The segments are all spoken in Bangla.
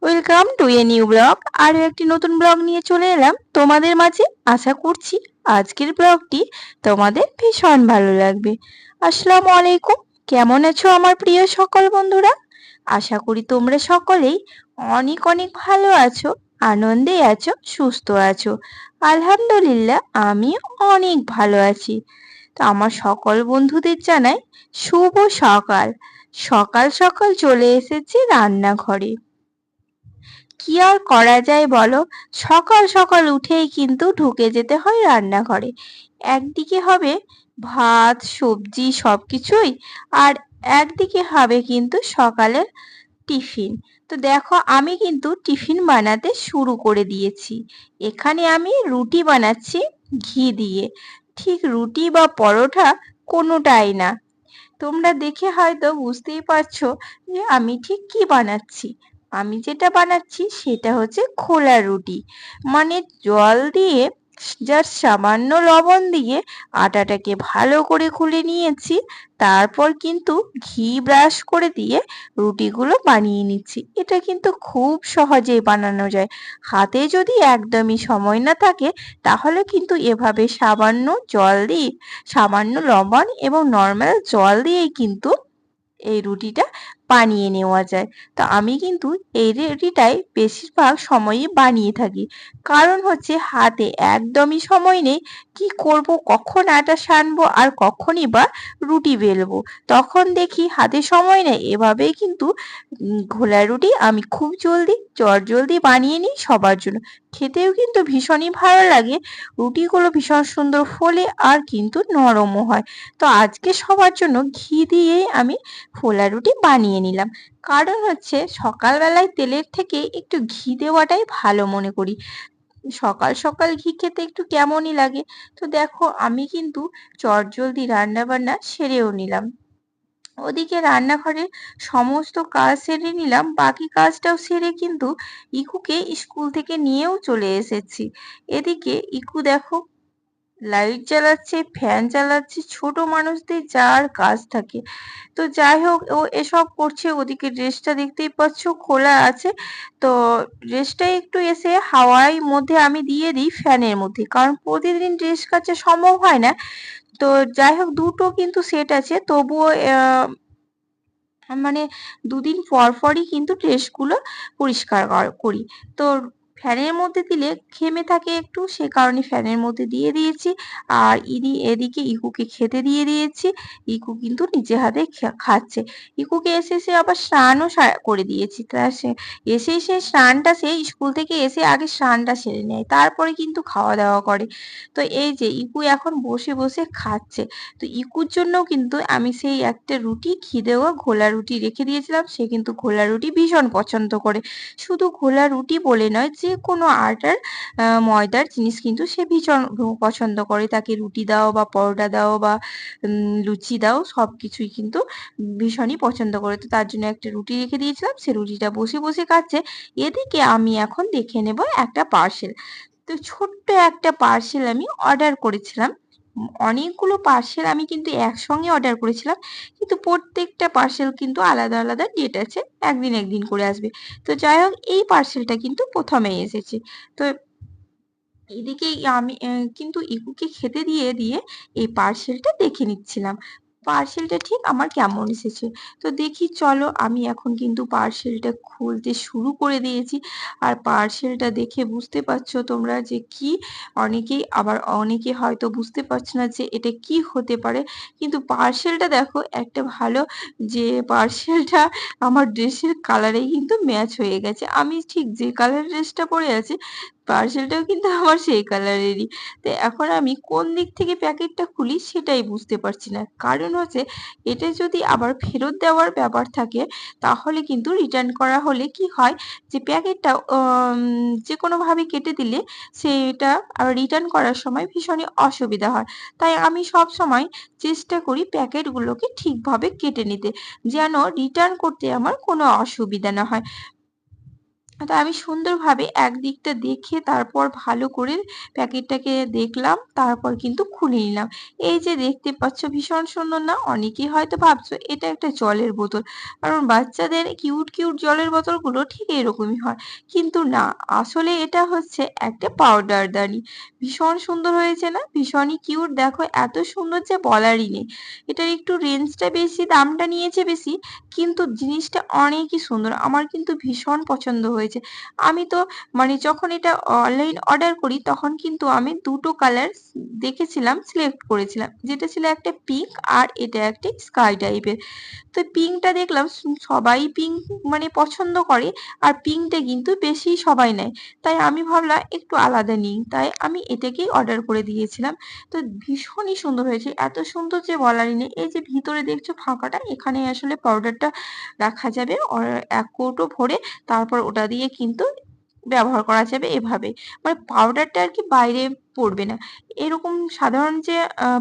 Welcome to a new blog. আরও একটি নতুন ব্লগ নিয়ে চলে এলাম তোমাদের মাঝে। আশা করছি আজকের ব্লগটি তোমাদের ভীষণ ভালো লাগবে। আসসালামু আলাইকুম। কেমন আছো আমার প্রিয় সকল বন্ধুরা? আশা করি তোমরা সকলেই অনেক অনেক ভালো আছো, আনন্দে আছো, সুস্থ আছো। আলহামদুলিল্লাহ, আমিও অনেক ভালো আছি। তো আমার সকল বন্ধুদের জানাই শুভ সকাল। সকাল সকাল চলে এসেছি রান্নাঘরে। কি আর করা যায় বলো, সকাল সকাল উঠেই কিন্তু ঢুকে যেতে হয় রান্নাঘরে। একদিকে হবে ভাত সবজি সবকিছুই, আর একদিকে হবে কিন্তু সকালের টিফিন। তো দেখো, আমি কিন্তু টিফিন বানাতে শুরু করে দিয়েছি। এখানে আমি রুটি বানাচ্ছি ঘি দিয়ে। ঠিক রুটি বা পরোটা কোনোটাই না। তোমরা দেখে হয়তো বুঝতেই পারছো যে আমি ঠিক কি বানাচ্ছি। আমি যেটা বানাচ্ছি সেটা হচ্ছে খোলা রুটি। মানে জল দিয়ে, জাস্ট সামান্য লবণ দিয়ে আটাটাকে ভালো করে খুলে নিয়েছি। তারপর কিন্তু ঘি ব্রাশ করে দিয়ে রুটিগুলো বানিয়ে নিচ্ছি। এটা কিন্তু খুব সহজেই বানানো যায়। হাতে যদি একদমই সময় না থাকে, তাহলে কিন্তু এভাবে সামান্য জল দিয়ে, সামান্য লবণ এবং নর্মাল জল দিয়েই কিন্তু এই রুটিটা বানিয়ে নেওয়া যায়। তো আমি কিন্তু এই রুটিটাই বেশিরভাগ সময়ই বানিয়ে থাকি। কারণ হচ্ছে হাতে একদমই সময় নেই। কি করব, কখন আটা সানবো আর কখনই বা রুটি বেলবো, তখন দেখি হাতে সময় নেই। এভাবেই কিন্তু ঘোলা রুটি আমি খুব জলদি চটজলদি বানিয়ে নিই সবার জন্য। খেতেও কিন্তু ভীষণই ভালো লাগে। রুটিগুলো ভীষণ সুন্দর ফোলে আর কিন্তু নরমও হয়। তো আজকে সবার জন্য ঘি দিয়েই আমি ফোলা রুটি বানিয়ে নিলাম। কারণ হচ্ছে সকালবেলায় তেলের থেকে একটু ঘি দেওয়াটাই ভালো মনে করি। সকাল সকাল ঘি খেতে একটু কেমনই লাগে। তো দেখো, আমি কিন্তু চটজলদি রান্না বান্না সেরেও নিলাম। ওদিকে রান্নাঘরে সমস্ত কাজ সেরে নিলাম, বাকি কাজটাও সেরে কিন্তু ইকুকে স্কুল থেকে নিয়েও চলে এসেছি। এদিকে ইকু দেখো, লাইট জ্বালাচ্ছে, ফ্যান চালাচ্ছে। ছোট মানুষদের যার কাজ থাকে। তো যাই হোক, ও এসব করছে। ওদিকে ড্রেসটা দেখতেই পাচ্ছ খোলা আছে। তো ড্রেসটা একটু এসে হাওয়ার মধ্যে আমি দিয়ে দিই ফ্যানের মধ্যে, কারণ প্রতিদিন ড্রেস কাচা সম্ভব হয় না। তো যাই হোক, দুটো কিন্তু সেট আছে, তবুও মানে দুদিন পর পরই কিন্তু ড্রেসগুলো পরিষ্কার করি। তো ফ্যানের মধ্যে দিলে ঘেমে থাকে একটু, সে কারণে ফ্যানের মধ্যে দিয়ে দিয়েছি। আর এদিকে ইকুকে খেতে দিয়ে দিয়েছি। ইকু কিন্তু নিজে হাতে খাচ্ছে। ইকুকে এসে সে আবার স্নানও করে দিয়েছি। তা সে এসে স্নানটা, সে স্কুল থেকে এসে আগে স্নানটা সেরে নেয়, তারপরে কিন্তু খাওয়া দাওয়া করে। তো এই যে ইকু এখন বসে বসে খাচ্ছে। তো ইকুর জন্য কিন্তু আমি সেই একটা রুটি ঘি দেওয়া ঘোলা রুটি রেখে দিয়েছিলাম। সে কিন্তু ঘোলা রুটি ভীষণ পছন্দ করে। শুধু ঘোলা রুটি বলে নয়, যে কোনো আটার ময়দার জিনিস কিন্তু সে ভীষণ পছন্দ করে। তাকে রুটি দাও বা পরোটা দাও বা লুচি দাও, সব কিছুই কিন্তু ভীষণই পছন্দ করে। তো তার জন্য একটা রুটি রেখে দিয়েছিলাম, সে রুটিটা বসে বসে খাচ্ছে। এদিকে আমি এখন দেখে নেব একটা পার্সেল। তো ছোট্ট একটা পার্সেল আমি অর্ডার করেছিলাম। অনেকগুলো পার্সেল আমি কিন্তু একসঙ্গে অর্ডার করেছিলাম, কিন্তু প্রত্যেকটা পার্সেল কিন্তু আলাদা আলাদা ডেট আছে, একদিন একদিন করে আসবে। তো যাই হোক, এই পার্সেলটা কিন্তু প্রথমেই এসেছে। তো এদিকে আমি কিন্তু ইকুকে খেতে দিয়ে দিয়ে এই পার্সেলটা দেখে নিচ্ছিলাম, পার্সেলটা ঠিক আমার কেমন এসেছে। তো দেখি, চলো আমি এখন কিন্তু পার্সেলটা খুলতে শুরু করে দিয়েছি। আর পার্সেলটা দেখে বুঝতে পারছো তোমরা যে কি, অনেকে হয়তো বুঝতে পারছো না যে এটা কি হতে পারে। কিন্তু পার্সেলটা দেখো, একটা ভালো যে পার্সেলটা আমার ড্রেসের কালারেই কিন্তু ম্যাচ হয়ে গেছে। আমি ঠিক যে কালার ড্রেসটা পরে আছি, পার্সেলটাও কিন্তু আমার সেই কালারেরই। তো এখন আমি কোন দিক থেকে প্যাকেটটা খুলি সেটাই বুঝতে পারছি না। কারণ হচ্ছে, এটা যদি আবার ফেরত দেওয়ার ব্যাপার থাকে, তাহলে কিন্তু রিটার্ন করা হলে কি হয়, যে প্যাকেটটা যে কোনোভাবে কেটে দিলে সেটা আবার রিটার্ন করার সময় ভীষণই অসুবিধা হয়। তাই আমি সব সময় চেষ্টা করি প্যাকেটগুলোকে ঠিকভাবে কেটে নিতে, যেন রিটার্ন করতে আমার কোনো অসুবিধা না হয়। তো আমি সুন্দরভাবে একদিকটা দেখে তারপর ভালো করে প্যাকেটটাকে দেখলাম, তারপর কিন্তু খুলে নিলাম। এই যে দেখতে পাচ্ছ ভীষণ সুন্দর না? অনেকেই হয়তো ভাবছো এটা একটা জলের বোতল, কারণ বাচ্চাদের কিউট কিউট জলের বোতলগুলো ঠিক এরকমই হয়, কিন্তু না, আসলে এটা হচ্ছে একটা পাউডার দানি। ভীষণ সুন্দর হয়েছে না? ভীষণই কিউট, দেখো এত সুন্দর যে বলারই নেই। এটার একটু রেঞ্জটা বেশি, দামটা নিয়েছে বেশি, কিন্তু জিনিসটা অনেকই সুন্দর, আমার কিন্তু ভীষণ পছন্দ হয়েছে। আমি তো যখন এটা অনলাইন অর্ডার করি তখন কিন্তু আমি দুটো কালার দেখেছিলাম, সিলেক্ট করেছিলাম, যেটা ছিল একটা পিঙ্ক আর এটা একটা স্কাই টাইপের। তো পিঙ্কটা দেখলাম সবাই পিঙ্ক পছন্দ করে, আর পিঙ্কটা কিন্তু বেশি সবাই নেয়, তাই আমি ভাবলাম একটু আলাদা নিই, তাই আমি এটাকেই অর্ডার করে দিয়েছিলাম। তো ভীষণই সুন্দর হয়েছে, এত সুন্দর যে বলারই নেই। এই যে ভিতরে দেখছো ফাঁকাটা, এখানে আসলে পাউডারটা রাখা যাবে, এক কৌটো ভরে, তারপর ওটা দিয়ে কিন্তু ব্যবহার করা যাবে এভাবে, পাউডারটা আর কি বাইরে পড়বে না। এরকম সাধারণ যে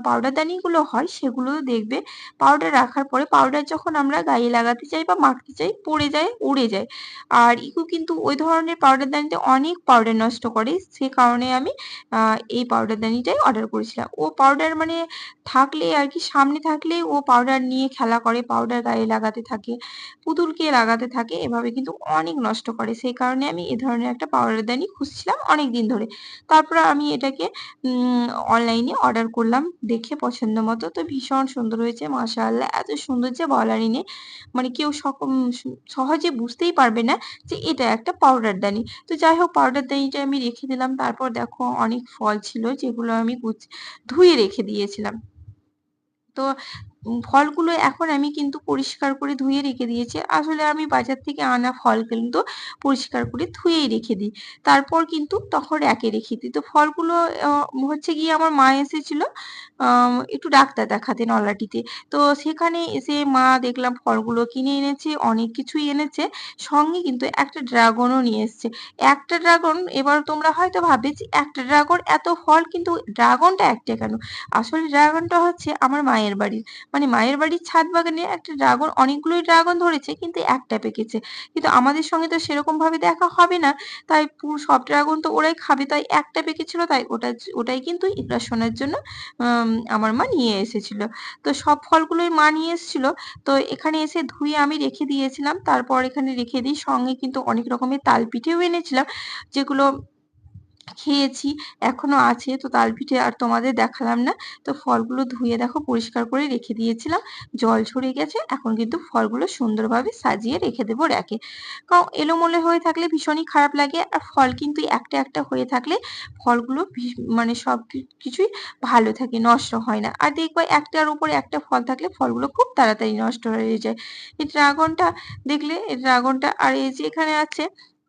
পাউডার দানিগুলো হয় সেগুলো দেখবে পাউডার রাখার পরে পাউডার যখন আমরা গায়ে লাগাতে চাই বা মাখতে চাই পড়ে যায়, উড়ে যায়। আর ইকো কিন্তু ওই ধরনের পাউডার দানিতে অনেক পাউডার নষ্ট করে, সে কারণে আমি এই পাউডার দানিটাই অর্ডার করেছিলাম। ও পাউডার থাকলে আর কি, সামনে থাকলে ও পাউডার নিয়ে খেলা করে, পাউডার গায়ে লাগাতে থাকে, পুতুলকে লাগাতে থাকে, এভাবে কিন্তু অনেক নষ্ট করে, সেই কারণে আমি এ ধরনের একটা পাউডারদানি খুঁজছিলাম অনেক দিন ধরে। তারপর আমি এটাকে অনলাইনে অর্ডার করলাম দেখে পছন্দ মতো। তো ভীষণ সুন্দর হয়েছে, মাশাআল্লাহ, এত সুন্দর যে বলারই নেই। কেউ সহজে বুঝতেই পারবে না যে এটা একটা পাউডারদানি। তো যাই হোক, পাউডারদানিটা আমি রেখে দিলাম। তারপর দেখো অনেক ফল ছিল যেগুলো আমি ধুয়ে রেখে দিয়েছিলাম। তো ফলগুলো এখন আমি কিন্তু পরিষ্কার করে ধুয়ে রেখে দিয়েছি। আসলে আমি বাজার থেকে আনা ফল কিন্তু পরিষ্কার করে ধুয়েই রেখে দিই। তারপর কিন্তু তখন রেকে রেখে দিই। তো ফলগুলো হচ্ছে গিয়ে আমার মা এসেছিল একটু ডাক্তার দেখাতে নলাটিতে। তো সেখানে এসে মা দেখলাম ফলগুলো কিনে এনেছে, অনেক কিছুই এনেছে। সঙ্গে কিন্তু একটা ড্রাগনও নিয়ে এসছে। একটা ড্রাগন, এবার তোমরা হয়তো ভাববে যে একটা ড্রাগন এত ফল, কিন্তু ড্রাগনটা একটা কেন? আসলে ড্রাগনটা হচ্ছে আমার মায়ের বাড়ির, মায়ের বাড়ির ছাদ বাগানে একটা ড্রাগন, অনেকগুলোই ড্রাগন ধরেছে কিন্তু একটা পেকেছে, কিন্তু আমাদের সঙ্গে তো সেরকম ভাবে দেখা হবে না, তাই পুরো সব ড্রাগন তো ওরাই খাবে, তাই একটা পেকেছিল, তাই ওটাই কিন্তু ইপ্রাশনের জন্য আমার মা নিয়ে এসেছিল। তো সব ফলগুলোই মা নিয়ে এসেছিল। তো এখানে এসে ধুয়ে আমি রেখে দিয়েছিলাম, তারপর এখানে রেখে দিই। সঙ্গে কিন্তু অনেক রকমের তাল পিঠেও এনেছিলাম, যেগুলো খেয়েছি, এখনো আছে। তো তালপিঠে আর তোমাদের দেখালাম না। তো ফলগুলো ধুয়ে দেখো পরিষ্কার করে রেখে দিয়েছিলাম, জল ঝরে গেছে। এখন কিন্তু ফলগুলো সুন্দরভাবে সাজিয়ে রেখে দেবো র্যাকে, কারণ এলোমেলো হয়ে থাকলে ভীষণই খারাপ লাগে, আর ফল কিন্তু একটা একটা হয়ে থাকলে ফলগুলো সব কিছুই ভালো থাকে, নষ্ট হয় না। আর দেখবে একটার উপরে একটা ফল থাকলে ফলগুলো খুব তাড়াতাড়ি নষ্ট হয়ে যায়। এই ড্রাগনটা দেখলে, এই ড্রাগনটা, আর এই যে এখানে আছে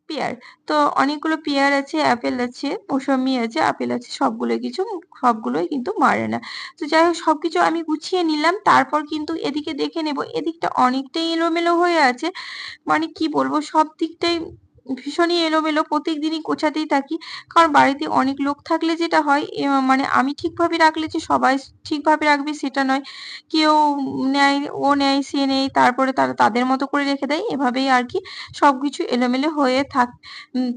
পেয়ার। তো অনেকগুলো পেয়ার আছে, আপেল আছে, মৌসম্বি আছে, আপেল আছে, সবগুলোই কিন্তু মারে না। তো যাই হোক, সবকিছু আমি গুছিয়ে নিলাম, তারপর কিন্তু এদিকে দেখে নেব, এদিকটা অনেকটাই এলোমেলো হয়ে আছে। কি বলবো, সব দিকটাই ভীষণই এলোমেলো, প্রত্যেকদিনই গোছাতেই থাকি, কারণ বাড়িতে অনেক লোক থাকলে যেটা হয়, আমি ঠিকভাবে রাখলে যে সবাই ঠিকভাবে রাখবে সেটা নয়, কেউ নেয়, ও নেয়, সে নেয়, তারপরে তারা তাদের মতো করে রেখে দেয়, এভাবেই আর কি সবকিছু এলোমেলো হয়ে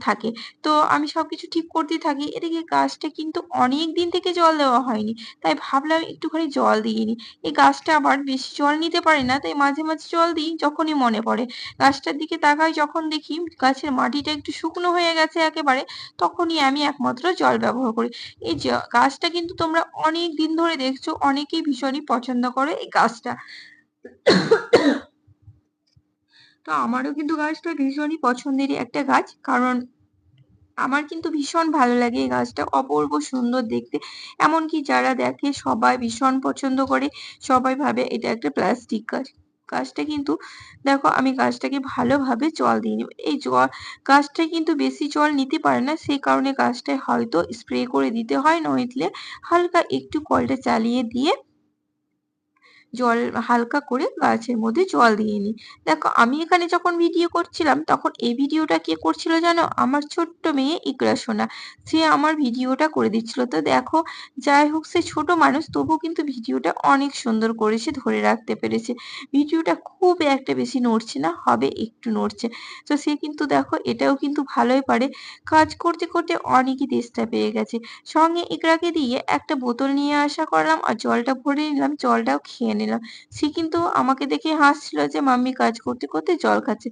থাকে। তো আমি সবকিছু ঠিক করতেই থাকি, এদিকে গাছটা কিন্তু অনেক দিন থেকে জল দেওয়া হয়নি, তাই ভাবলাম একটুখানি জল দিয়ে নিই। এই গাছটা আবার বেশি জল নিতে পারে না, তাই মাঝে মাঝে জল দিই যখনই মনে পড়ে। গাছটার দিকে তাকাই যখন দেখি গাছের মাটিটা একটু শুকনো হয়ে গেছে একেবারে, তখনই আমি একমাত্র জল ব্যবহার করি। এই গাছটা কিন্তু তোমরা অনেক দিন ধরে দেখছো, অনেকেই ভীষণই পছন্দ করে এই গাছটা। তো আমারও কিন্তু গাছটা ভীষণই পছন্দেরই একটা গাছ, কারণ আমার কিন্তু ভীষণ ভালো লাগে এই গাছটা, অপূর্ব সুন্দর দেখতে। এমনকি যারা দেখে সবাই ভীষণ পছন্দ করে, সবাই ভাবে এটা একটা প্লাস্টিক গাছ। গাছটা কিন্তু দেখো, আমি গাছটাকে ভালোভাবে জল দিয়ে নেব। এই গাছটা কিন্তু বেশি জল নিতে পারে না, সেই কারণে গাছটায় হয়তো স্প্রে করে দিতে হয়, নইলে হালকা একটু কলটা চালিয়ে দিয়ে জল হালকা করে গাছের মধ্যে জল দিয়ে নিই। দেখো আমি এখানে যখন ভিডিও করছিলাম তখন এই ভিডিওটা কে করছিল জানো? আমার ছোট্ট মেয়ে ইকরা সোনা। সে আমার ভিডিওটা করে দিচ্ছিল। তো দেখো যাই হোক সে ছোট মানুষ তবুও কিন্তু ভিডিওটা অনেক সুন্দর করে সে ধরে রাখতে পেরেছে। ভিডিওটা খুব একটা বেশি নড়ছে না, হবে একটু নড়ছে। তো সে কিন্তু দেখো এটাও কিন্তু ভালোই পারে। কাজ করতে করতে অনেকই তেষ্টা পেয়ে গেছে। সঙ্গে ইকরাকে দিয়ে একটা বোতল নিয়ে আসা করলাম আর জলটা ভরে নিলাম, জলটাও খেয়ে নিলাম। সে কিন্তু আমাকে দেখে হাসছিল যে মাম্মি কাজ করতে করতে জল খাচ্ছে।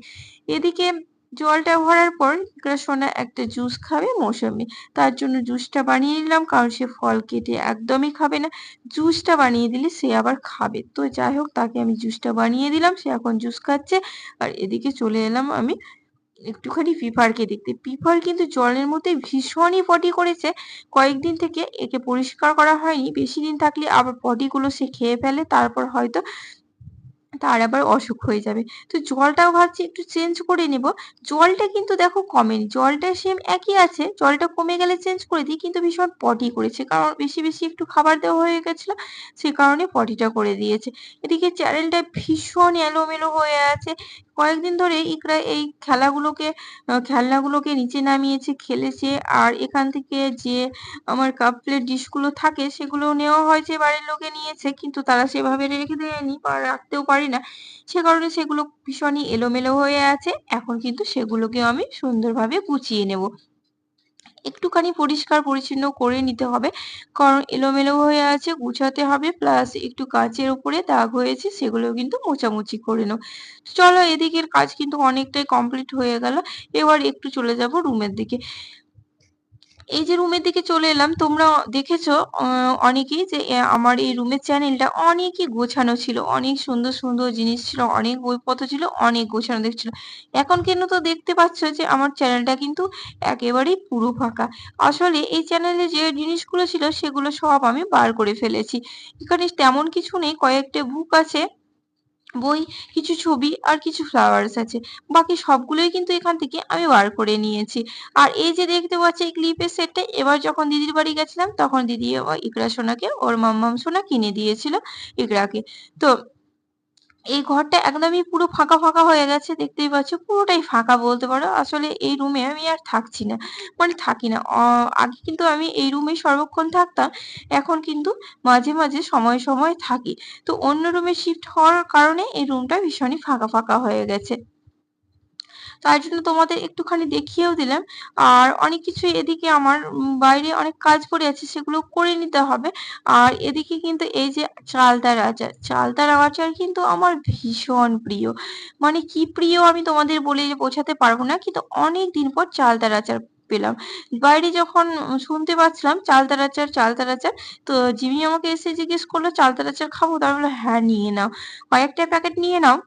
এদিকে জলটা ভরার পর ইকরা সোনা একটা জুস খাবে মৌসুমী। তার জন্য জুসটা বানিয়ে নিলাম কারণ সে ফল কেটে একদমই খাবে না। জুসটা বানিয়ে দিলে সে আবার খাবে। তো যাই হোক তাকে আমি জুসটা বানিয়ে দিলাম, সে এখন জুস খাচ্ছে। আর এদিকে চলে এলাম আমি একটুখানি পিঁপড়কে দেখতে। পিঁপড় কিন্তু জলের মধ্যে ভীষণই পটি করেছে। কয়েকদিন থেকে একে পরিষ্কার করা হয়নি। বেশি দিন থাকলে আবার পটিগুলো সে খেয়ে ফেলে, তারপর হয়তো তার আবার অসুখ হয়ে যাবে। তো জলটাও ভাবছি একটু চেঞ্জ করে নেব। জলটা কিন্তু দেখো কমেনি, জলটা সেম একই আছে। জলটা কমে গেলে চেঞ্জ করে দিই, কিন্তু ভীষণ পটি করেছে কারণ বেশি বেশি একটু খাবার দেওয়া হয়ে গেছিল, সে কারণে পটিটা করে দিয়েছে। এদিকে চ্যানেলটা ভীষণ এলোমেলো হয়ে আছে। কয়েকদিন ধরে ইকরা এই খেলনাগুলোকে নিচে নামিয়েছে, খেলেছে। আর এখান থেকে যে আমার কাপ প্লেট ডিশগুলো থাকে সেগুলো নেওয়া হয়েছে, বাড়ির লোকে নিয়েছে, কিন্তু তারা সেভাবে রেখে দেয়নি বা রাখতেও পারি না, সে কারণে সেগুলো ভীষণই এলোমেলো হয়ে আছে। এখন কিন্তু সেগুলোকে আমি সুন্দরভাবে গুছিয়ে নেব। একটুখানি পরিষ্কার পরিচ্ছন্ন করে নিতে হবে কারণ এলোমেলো হয়ে আছে, গুছাতে হবে। প্লাস একটু কাচের উপরে দাগ হয়েছে সেগুলো কিন্তু মোছামুছি করে নেব। চলো এদিকের কাজ কিন্তু অনেকটাই কমপ্লিট হয়ে গেল। এবার একটু চলে যাব রুমের দিকে। এই যে রুমের দিকে চলে এলাম, তোমরা দেখেছো অনেকেই যে আমার এই রুমের চ্যানেলটা অনেকই গোছানো ছিল, অনেক সুন্দর সুন্দর জিনিস ছিল, অনেক বইপত্র ছিল, অনেক গোছানো দেখছিল। এখন কিন্তু তো দেখতে পাচ্ছ যে আমার চ্যানেলটা কিন্তু একেবারেই পুরো ফাঁকা। আসলে এই চ্যানেলে যে জিনিসগুলো ছিল সেগুলো সব আমি বার করে ফেলেছি। এখানে তেমন কিছু নেই, কয়েকটা বুক আছে, বই, কিছু ছবি আর কিছু ফ্লাওয়ার্স আছে। বাকি সবগুলোই কিন্তু এখান থেকে আমি বার করে নিয়েছি। আর এই যে দেখতে পাচ্ছি এই ক্লিপের সেটটা, এবার যখন দিদির বাড়ি গেছিলাম তখন দিদি ইকরা সোনাকে ওর মাম্মাম সোনা কিনে দিয়েছিল ইকরাকে। তো এই ঘরটা একদমই পুরো ফাঁকা ফাঁকা হয়ে গেছে, দেখতেই পাচ্ছ পুরোটাই ফাঁকা বলতে পারো। আসলে এই রুমে আমি আর থাকছি না, মানে থাকি না। আগে কিন্তু আমি এই রুমে সর্বক্ষণ থাকতাম, এখন কিন্তু মাঝে মাঝে সময় সময় থাকি। তো অন্য রুমে শিফট হওয়ার কারণে এই রুমটা ভীষণই ফাঁকা ফাঁকা হয়ে গেছে। তার জন্য তোমাদের একটুখানি দেখিয়েও দিলাম। আর অনেক কিছু এদিকে আমার বাইরে অনেক কাজ পড়ে আছে, সেগুলো করে নিতে হবে। আর এদিকে কিন্তু এই যে চালতার আচার, চালতার আচার কিন্তু আমার ভীষণ প্রিয়। মানে কি প্রিয় আমি তোমাদের বলে বোঝাতে পারবো না, কিন্তু অনেক দিন পর চালতার আচার পেলাম। বাইরে যখন শুনতে পাচ্ছিলাম চালতার আচার চালতার আচার, তো জিমি আমাকে এসে জিজ্ঞেস করলো চালতার আচার খাবো, তার বললো হ্যাঁ নিয়ে নাও, কয়েকটা প্যাকেট নিয়ে নাও।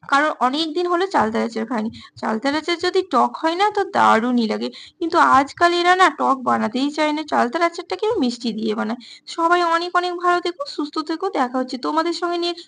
কারণ অনেকদিন হলো চালতার আচার খাইনি। চালতার আচার যদি টক হয় না তো দারুণই লাগে, কিন্তু আজকাল এরা না টক বানাতেই চায় না, চালতার আচারটাকে মিষ্টি দিয়ে বানায়। সবাই অনেক অনেক ভালো থেকো, সুস্থ থেকো, দেখা হচ্ছে তোমাদের সঙ্গে নেক্সট